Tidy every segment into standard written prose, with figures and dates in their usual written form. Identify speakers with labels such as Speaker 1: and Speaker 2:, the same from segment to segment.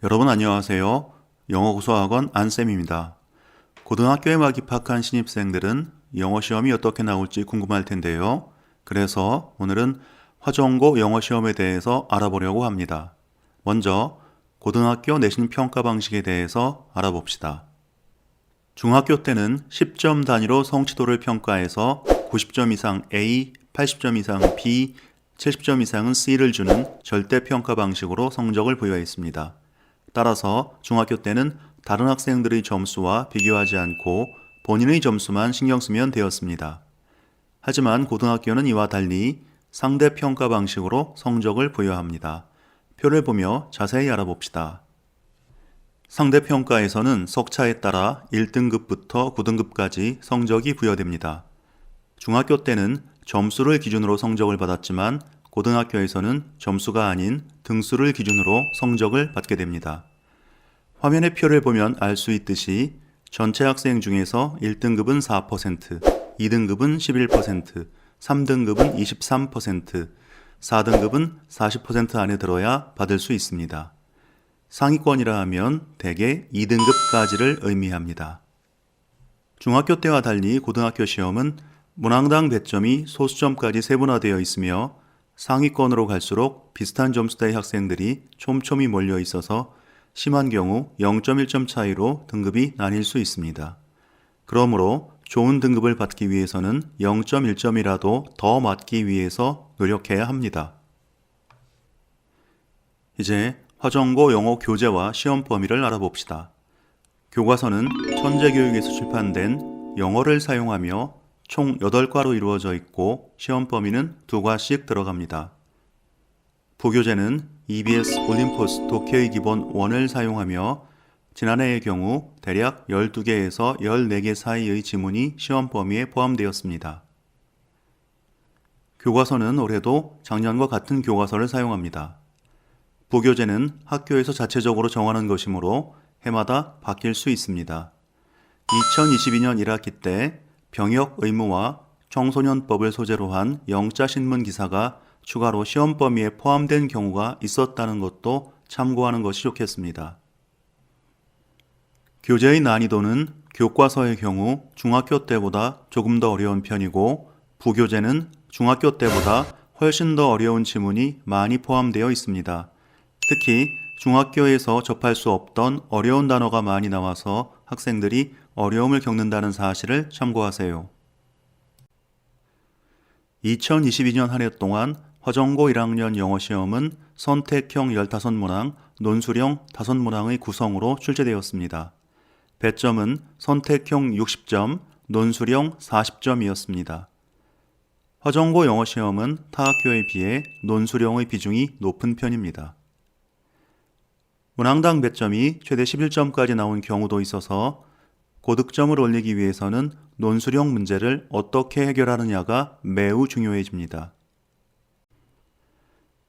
Speaker 1: 여러분 안녕하세요. 영어고소학원 안쌤입니다. 고등학교에 막 입학한 신입생들은 영어 시험이 어떻게 나올지 궁금할 텐데요. 그래서 오늘은 화정고 영어 시험에 대해서 알아보려고 합니다. 먼저 고등학교 내신 평가 방식에 대해서 알아봅시다. 중학교 때는 10점 단위로 성취도를 평가해서 90점 이상 A, 80점 이상 B, 70점 이상은 C를 주는 절대평가 방식으로 성적을 부여했습니다. 따라서 중학교 때는 다른 학생들의 점수와 비교하지 않고 본인의 점수만 신경 쓰면 되었습니다. 하지만 고등학교는 이와 달리 상대평가 방식으로 성적을 부여합니다. 표를 보며 자세히 알아봅시다. 상대평가에서는 석차에 따라 1등급부터 9등급까지 성적이 부여됩니다. 중학교 때는 점수를 기준으로 성적을 받았지만 고등학교에서는 점수가 아닌 등수를 기준으로 성적을 받게 됩니다. 화면의 표를 보면 알 수 있듯이 전체 학생 중에서 1등급은 4%, 2등급은 11%, 3등급은 23%, 4등급은 40% 안에 들어야 받을 수 있습니다. 상위권이라 하면 대개 2등급까지를 의미합니다. 중학교 때와 달리 고등학교 시험은 문항당 배점이 소수점까지 세분화되어 있으며 상위권으로 갈수록 비슷한 점수대의 학생들이 촘촘히 몰려 있어서 심한 경우 0.1점 차이로 등급이 나뉠 수 있습니다. 그러므로 좋은 등급을 받기 위해서는 0.1점이라도 더 맞기 위해서 노력해야 합니다. 이제 화정고 영어 교재와 시험 범위를 알아봅시다. 교과서는 천재교육에서 출판된 영어를 사용하며 총 8과로 이루어져 있고 시험 범위는 2과씩 들어갑니다. 부교재는 EBS 올림포스 독해의 기본 1을 사용하며 지난해의 경우 대략 12개에서 14개 사이의 지문이 시험 범위에 포함되었습니다. 교과서는 올해도 작년과 같은 교과서를 사용합니다. 부교재는 학교에서 자체적으로 정하는 것이므로 해마다 바뀔 수 있습니다. 2022년 1학기 때 병역 의무와 청소년법을 소재로 한 영자신문 기사가 추가로 시험 범위에 포함된 경우가 있었다는 것도 참고하는 것이 좋겠습니다. 교재의 난이도는 교과서의 경우 중학교 때보다 조금 더 어려운 편이고 부교재는 중학교 때보다 훨씬 더 어려운 지문이 많이 포함되어 있습니다. 특히 중학교에서 접할 수 없던 어려운 단어가 많이 나와서 학생들이 어려움을 겪는다는 사실을 참고하세요. 2022년 한 해 동안 화정고 1학년 영어시험은 선택형 15문항, 논술형 5문항의 구성으로 출제되었습니다. 배점은 선택형 60점, 논술형 40점이었습니다. 화정고 영어시험은 타 학교에 비해 논술형의 비중이 높은 편입니다. 문항당 배점이 최대 11점까지 나온 경우도 있어서 고득점을 올리기 위해서는 논술형 문제를 어떻게 해결하느냐가 매우 중요해집니다.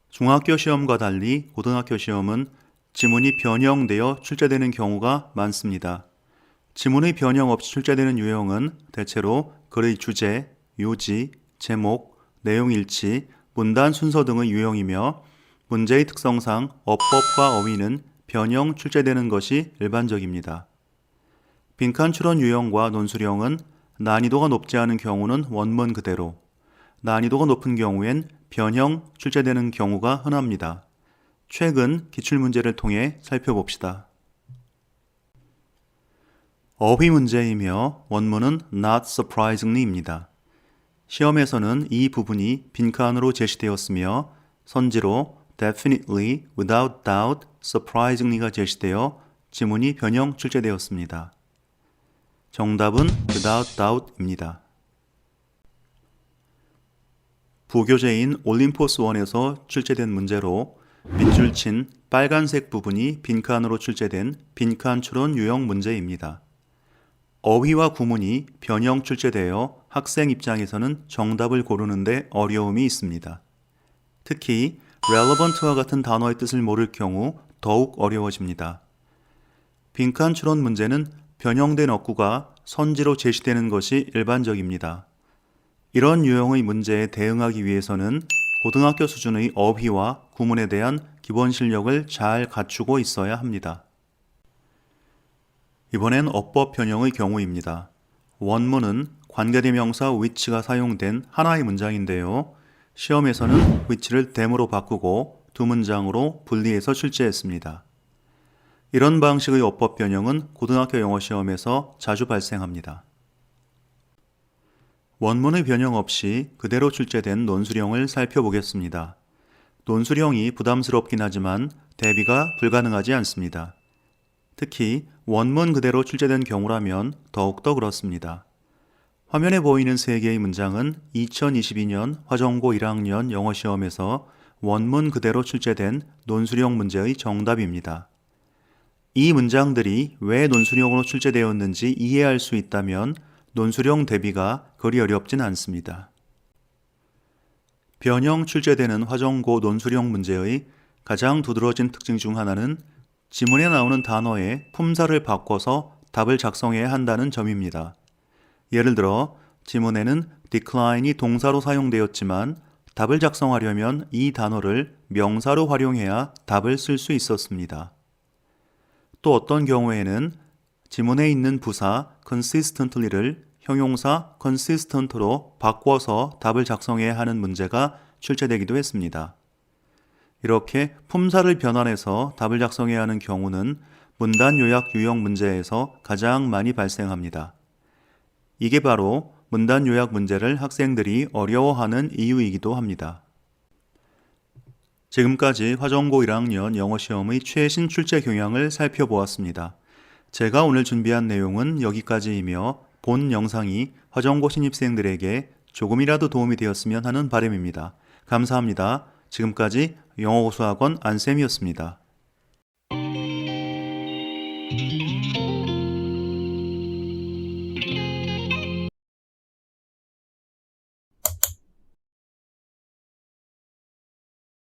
Speaker 1: 중학교 시험과 달리 고등학교 시험은 지문이 변형되어 출제되는 경우가 많습니다. 지문의 변형 없이 출제되는 유형은 대체로 글의 주제, 요지, 제목, 내용 일치, 문단 순서 등의 유형이며 문제의 특성상 어법과 어휘는 변형 출제되는 것이 일반적입니다. 빈칸 추론 유형과 논술형은 난이도가 높지 않은 경우는 원문 그대로, 난이도가 높은 경우엔 변형 출제되는 경우가 흔합니다. 최근 기출문제를 통해 살펴봅시다. 어휘 문제이며 원문은 not surprisingly입니다. 시험에서는 이 부분이 빈칸으로 제시되었으며 선지로 definitely, without doubt, surprisingly가 제시되어 지문이 변형 출제되었습니다. 정답은 without doubt입니다. 부교재인 올림포스 1에서 출제된 문제로 밑줄 친 빨간색 부분이 빈칸으로 출제된 빈칸 추론 유형 문제입니다. 어휘와 구문이 변형 출제되어 학생 입장에서는 정답을 고르는데 어려움이 있습니다. 특히 relevant와 같은 단어의 뜻을 모를 경우 더욱 어려워집니다. 빈칸 추론 문제는 변형된 어구가 선지로 제시되는 것이 일반적입니다. 이런 유형의 문제에 대응하기 위해서는 고등학교 수준의 어휘와 구문에 대한 기본 실력을 잘 갖추고 있어야 합니다. 이번엔 어법 변형의 경우입니다. 원문은 관계대명사 which가 사용된 하나의 문장인데요. 시험에서는 which를 theme으로 바꾸고 두 문장으로 분리해서 출제했습니다. 이런 방식의 어법 변형은 고등학교 영어 시험에서 자주 발생합니다. 원문의 변형 없이 그대로 출제된 논술형을 살펴보겠습니다. 논술형이 부담스럽긴 하지만 대비가 불가능하지 않습니다. 특히 원문 그대로 출제된 경우라면 더욱더 그렇습니다. 화면에 보이는 3개의 문장은 2022년 화정고 1학년 영어시험에서 원문 그대로 출제된 논술형 문제의 정답입니다. 이 문장들이 왜 논술형으로 출제되었는지 이해할 수 있다면 논술형 대비가 그리 어렵진 않습니다. 변형 출제되는 화정고 논술형 문제의 가장 두드러진 특징 중 하나는 지문에 나오는 단어의 품사를 바꿔서 답을 작성해야 한다는 점입니다. 예를 들어 지문에는 decline이 동사로 사용되었지만 답을 작성하려면 이 단어를 명사로 활용해야 답을 쓸 수 있었습니다. 또 어떤 경우에는 지문에 있는 부사 consistently를 형용사 consistent로 바꿔서 답을 작성해야 하는 문제가 출제되기도 했습니다. 이렇게 품사를 변환해서 답을 작성해야 하는 경우는 문단 요약 유형 문제에서 가장 많이 발생합니다. 이게 바로 문단 요약 문제를 학생들이 어려워하는 이유이기도 합니다. 지금까지 화정고 1학년 영어시험의 최신 출제 경향을 살펴보았습니다. 제가 오늘 준비한 내용은 여기까지이며 본 영상이 화정고 신입생들에게 조금이라도 도움이 되었으면 하는 바람입니다. 감사합니다. 지금까지 영어고수학원 안쌤이었습니다.